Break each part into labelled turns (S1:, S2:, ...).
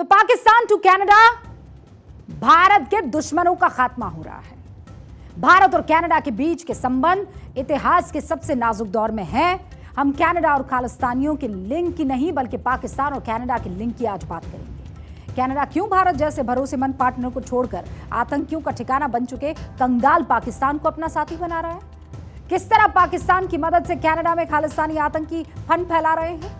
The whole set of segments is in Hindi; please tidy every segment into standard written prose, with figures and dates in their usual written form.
S1: पाकिस्तान टू कनाडा, भारत के दुश्मनों का खात्मा हो रहा है। भारत और कनाडा के बीच के संबंध इतिहास के सबसे नाजुक दौर में हैं। हम कनाडा और खालिस्तानियों के लिंक की नहीं बल्कि पाकिस्तान और कनाडा के लिंक की आज बात करेंगे। कनाडा क्यों भारत जैसे भरोसेमंद पार्टनर को छोड़कर आतंकियों का ठिकाना बन चुके कंगाल पाकिस्तान को अपना साथी बना रहा है? किस तरह पाकिस्तान की मदद से कनाडा में खालिस्तानी आतंकी फंड फैला रहे हैं?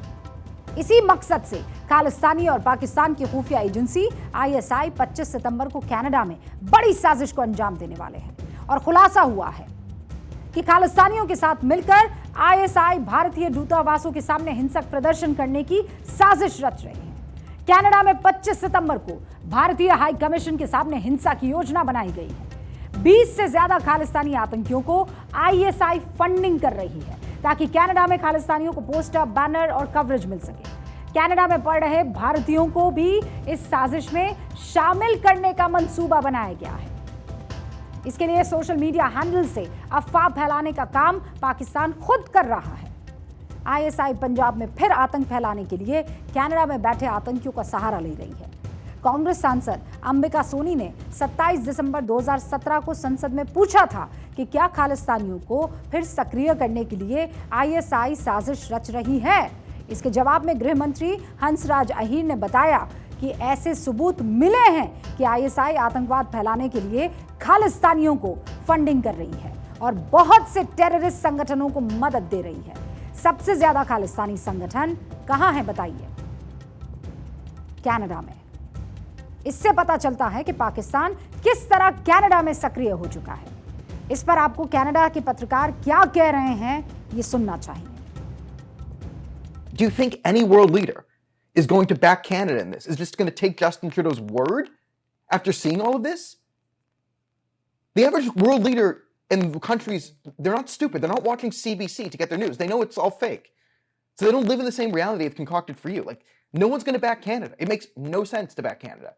S1: इसी मकसद से खालिस्तानी और पाकिस्तान की खुफिया एजेंसी आईएसआई 25 सितंबर को कनाडा में बड़ी साजिश को अंजाम देने वाले हैं और खुलासा हुआ है कि खालिस्तानियों के साथ मिलकर आईएसआई भारतीय दूतावासों के सामने हिंसक प्रदर्शन करने की साजिश रच रहे हैं। कनाडा में 25 सितंबर को भारतीय हाई कमीशन के सामने हिंसा की योजना बनाई गई है। 20 से ज्यादा खालिस्तानी आतंकियों को आईएसआई फंडिंग कर रही है ताकि कनाडा में खालिस्तानियों को पोस्टर, बैनर और कवरेज मिल सके। कनाडा में पढ़ रहे भारतीयों को भी इस साजिश में शामिल करने का मंसूबा बनाया गया है। इसके लिए सोशल मीडिया हैंडल से अफवाह फैलाने का काम पाकिस्तान खुद कर रहा है। आईएसआई पंजाब में फिर आतंक फैलाने के लिए कनाडा में बैठे आतंकियों का सहारा ले रही है। कांग्रेस सांसद अंबिका सोनी ने 27 दिसंबर 2017 को संसद में पूछा था कि क्या खालिस्तानियों को फिर सक्रिय करने के लिए आईएसआई साजिश रच रही है। इसके जवाब में गृह मंत्री हंसराज अहीर ने बताया कि ऐसे सबूत मिले हैं कि आईएसआई आतंकवाद फैलाने के लिए खालिस्तानियों को फंडिंग कर रही है और बहुत से टेररिस्ट संगठनों को मदद दे रही है। सबसे ज्यादा खालिस्तानी संगठन कहां है बताइए? कनाडा में। इससे पता चलता है कि पाकिस्तान किस तरह कनाडा में सक्रिय हो चुका है। इस पर आपको कनाडा के पत्रकार क्या कह रहे हैं ये सुनना चाहिए।
S2: Do you think any world leader is going to back Canada in this? Is just going to take Justin Trudeau's word after seeing all of this? The average world leader in countries, they're not stupid. They're not watching CBC to get their news. They know it's all fake. So they don't live in the same reality they've concocted for you. Like, no one's going to back Canada. It makes no sense to back Canada.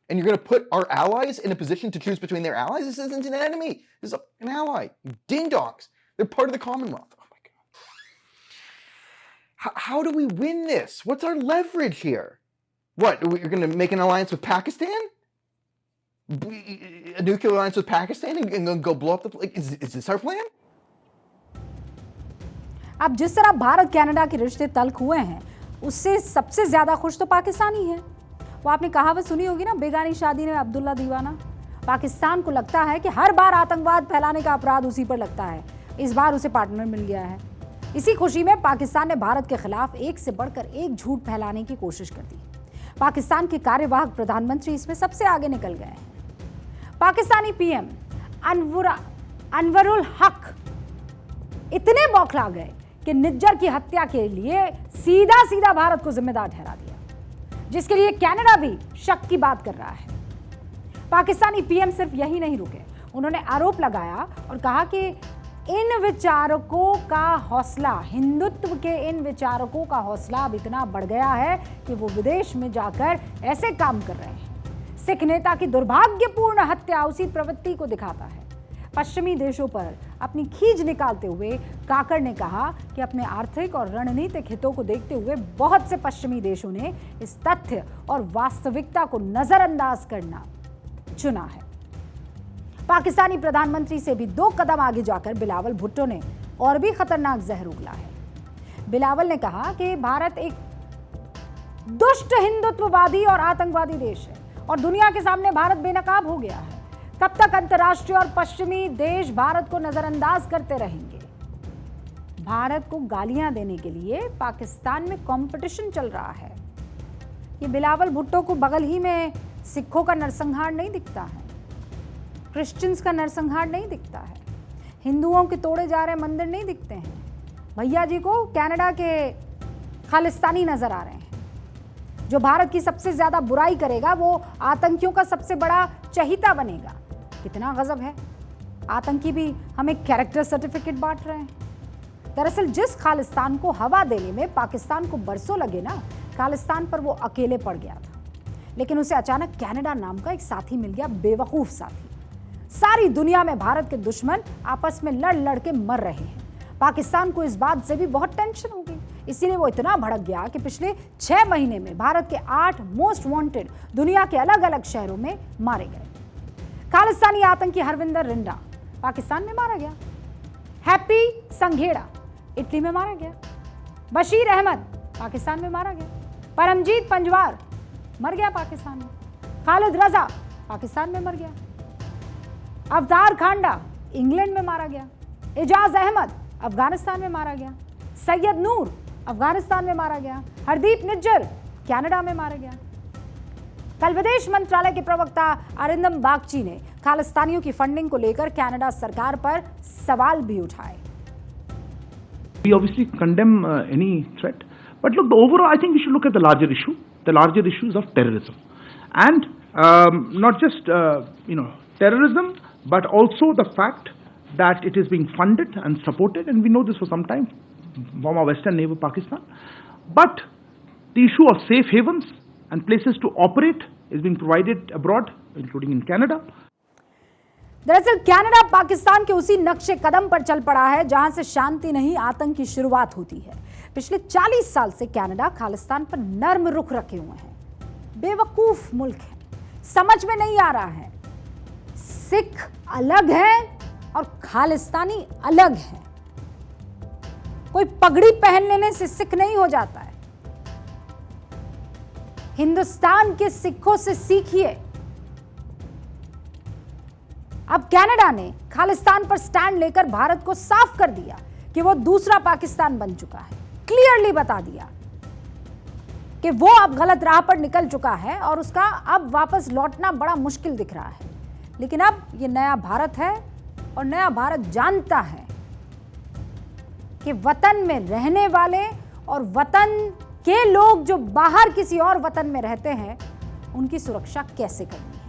S2: And you're going to put our allies in a position to choose between their allies? This isn't an enemy. This is an ally. Ding-dongs. They're part of the Commonwealth. Oh my God. How do we win this? What's our leverage here? What, you're going to make an alliance with Pakistan? A nuclear alliance with Pakistan and go blow up the... Like, is this our plan?
S1: अब जिस तरह भारत कनाडा के रिश्ते तल्ख हुए हैं, उससे सबसे ज्यादा खुश तो पाकिस्तानी है। वो आपने कहावत सुनी होगी ना, बेगानी शादी में अब्दुल्ला दीवाना। पाकिस्तान को लगता है कि हर बार आतंकवाद फैलाने का अपराध उसी पर लगता है। इस बार उसे पार्टनर मिल गया है। इसी खुशी में पाकिस्तान ने भारत के खिलाफ एक से बढ़कर एक झूठ फैलाने की कोशिश कर दी। पाकिस्तान के कार्यवाहक प्रधानमंत्री इसमें सबसे आगे निकल गए हैं। पाकिस्तानी पीएम अनवरुल हक इतने बौखला गए कि निज्जर की हत्या के लिए सीधा सीधा भारत को जिम्मेदार ठहरा दिया, जिसके लिए कनाडा भी शक की बात कर रहा है। पाकिस्तानी पीएम सिर्फ यही नहीं रुके, उन्होंने आरोप लगाया और कहा कि इन विचारकों का हौसला, हिंदुत्व के इन विचारकों का हौसला अब इतना बढ़ गया है कि वो विदेश में जाकर ऐसे काम कर रहे हैं। सिख नेता की दुर्भाग्यपूर्ण हत्या उसी प्रवृत्ति को दिखाता है। पश्चिमी देशों पर अपनी खींच निकालते हुए काकर ने कहा कि अपने आर्थिक और रणनीतिक हितों को देखते हुए बहुत से पश्चिमी देशों ने इस तथ्य और वास्तविकता को नजरअंदाज करना चुना है। पाकिस्तानी प्रधानमंत्री से भी 2 कदम आगे जाकर बिलावल भुट्टो ने और भी खतरनाक जहर उगला है। बिलावल ने कहा कि भारत एक दुष्ट हिंदुत्ववादी और आतंकवादी देश है और दुनिया के सामने भारत बेनकाब हो गया है। कब तक अंतर्राष्ट्रीय और पश्चिमी देश भारत को नजरअंदाज करते रहेंगे? भारत को गालियां देने के लिए पाकिस्तान में कंपटीशन चल रहा है। ये बिलावल भुट्टो को बगल ही में सिखों का नरसंहार नहीं दिखता है, क्रिश्चियंस का नरसंहार नहीं दिखता है, हिंदुओं के तोड़े जा रहे मंदिर नहीं दिखते हैं। भैया जी को कनाडा के खालिस्तानी नजर आ रहे हैं। जो भारत की सबसे ज्यादा बुराई करेगा वो आतंकियों का सबसे बड़ा चहीता बनेगा। कितना गजब है। आतंकी भी हमें कैरेक्टर सर्टिफिकेट बांट रहे हैं। दरअसल जिस खालिस्तान को हवा देने में पाकिस्तान को बरसों लगे ना, खालिस्तान पर वो अकेले पड़ गया था, लेकिन उसे अचानक कनाडा नाम का एक साथी मिल गया, बेवकूफ साथी। सारी दुनिया में भारत के दुश्मन आपस में लड़ लड़ के मर रहे हैं। पाकिस्तान को इस बात से भी बहुत टेंशन हो गई, इसीलिए वो इतना भड़क गया कि पिछले 6 महीने में भारत के 8 मोस्ट वांटेड दुनिया के अलग अलग शहरों में मारे गए। खालिस्तानी आतंकी हरविंदर रिंडा पाकिस्तान में मारा गया, हैप्पी संघेड़ा इटली में मारा गया, बशीर अहमद पाकिस्तान में मारा गया, परमजीत पंजवार मर गया पाकिस्तान में, खालिद रजा पाकिस्तान में मर गया, अवतार खांडा इंग्लैंड में मारा गया, एजाज अहमद अफगानिस्तान में मारा गया, सैयद नूर अफगानिस्तान में मारा गया, हरदीप निज्जर कनाडा में मारा गया। कल विदेश मंत्रालय के प्रवक्ता अरिंदम बागची ने खालिस्तानियों की फंडिंग को लेकर कनाडा सरकार पर सवाल भी उठाए।
S3: We obviously condemn any threat, but look, the overall, I think we should look at the larger issue. The larger issues of terrorism, and not just terrorism, but also the fact that it is being funded and supported, and we know this for some time from our western neighbor Pakistan. But the issue of safe havens and places to operate is being provided abroad, including in Canada.
S1: दरअसल कनाडा पाकिस्तान के उसी नक्शे कदम पर चल पड़ा है जहां से शांति नहीं आतंक की शुरुआत होती है। पिछले 40 साल से कनाडा खालिस्तान पर नर्म रुख रखे हुए हैं। बेवकूफ मुल्क है, समझ में नहीं आ रहा है, सिख अलग है और खालिस्तानी अलग है। कोई पगड़ी पहन लेने से सिख नहीं हो जाता है। हिंदुस्तान के सिखों से सीखिए। अब कनाडा ने खालिस्तान पर स्टैंड लेकर भारत को साफ कर दिया कि वो दूसरा पाकिस्तान बन चुका है। क्लियरली बता दिया कि वो अब गलत राह पर निकल चुका है और उसका अब वापस लौटना बड़ा मुश्किल दिख रहा है। लेकिन अब ये नया भारत है और नया भारत जानता है कि वतन में रहने वाले और वतन के लोग जो बाहर किसी और वतन में रहते हैं, उनकी सुरक्षा कैसे करनी है।